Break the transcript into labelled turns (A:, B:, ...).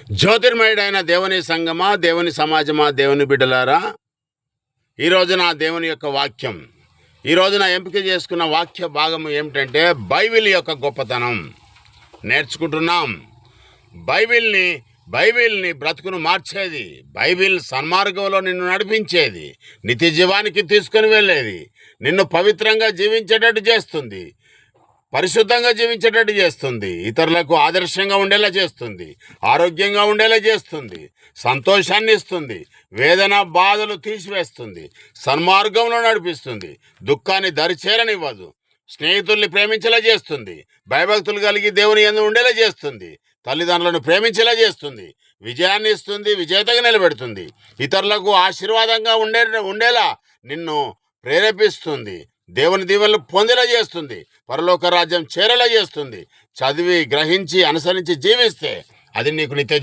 A: జ్యోతిర్మయుడైన దేవుని సంగమా, దేవుని సమాజమా, దేవుని బిడ్డలారా, ఈరోజు నా దేవుని యొక్క వాక్యం, ఈరోజు నా ఎంపిక చేసుకున్న వాక్య భాగం ఏమిటంటే బైబిల్ యొక్క గొప్పతనం నేర్చుకుంటున్నాం. బైబిల్ని బ్రతుకును మార్చేది, బైబిల్ సన్మార్గంలో నిన్ను నడిపించేది, నిత్య జీవానికి తీసుకుని వెళ్ళేది, నిన్ను పవిత్రంగా జీవించేటట్టు చేస్తుంది, పరిశుద్ధంగా జీవించేటట్టు చేస్తుంది, ఇతరులకు ఆదర్శంగా ఉండేలా చేస్తుంది, ఆరోగ్యంగా ఉండేలా చేస్తుంది, సంతోషాన్ని ఇస్తుంది, వేదన బాధలు తీసివేస్తుంది, సన్మార్గంలో నడిపిస్తుంది, దుఃఖాన్ని దరిచేరనివ్వదు, స్నేహితుల్ని ప్రేమించేలా చేస్తుంది, భయభక్తులు కలిగి దేవుని యందు ఉండేలా చేస్తుంది, తల్లిదండ్రులను ప్రేమించేలా చేస్తుంది, విజయాన్ని ఇస్తుంది, విజేతగా నిలబెడుతుంది, ఇతరులకు ఆశీర్వాదంగా ఉండేలా నిన్ను ప్రేరేపిస్తుంది, దేవుని దీవెనలు పొందేలా చేస్తుంది, పరలోక రాజ్యం చేరేలా చేస్తుంది. చదివి గ్రహించి అనుసరించి జీవిస్తే అది నీకు నిత్య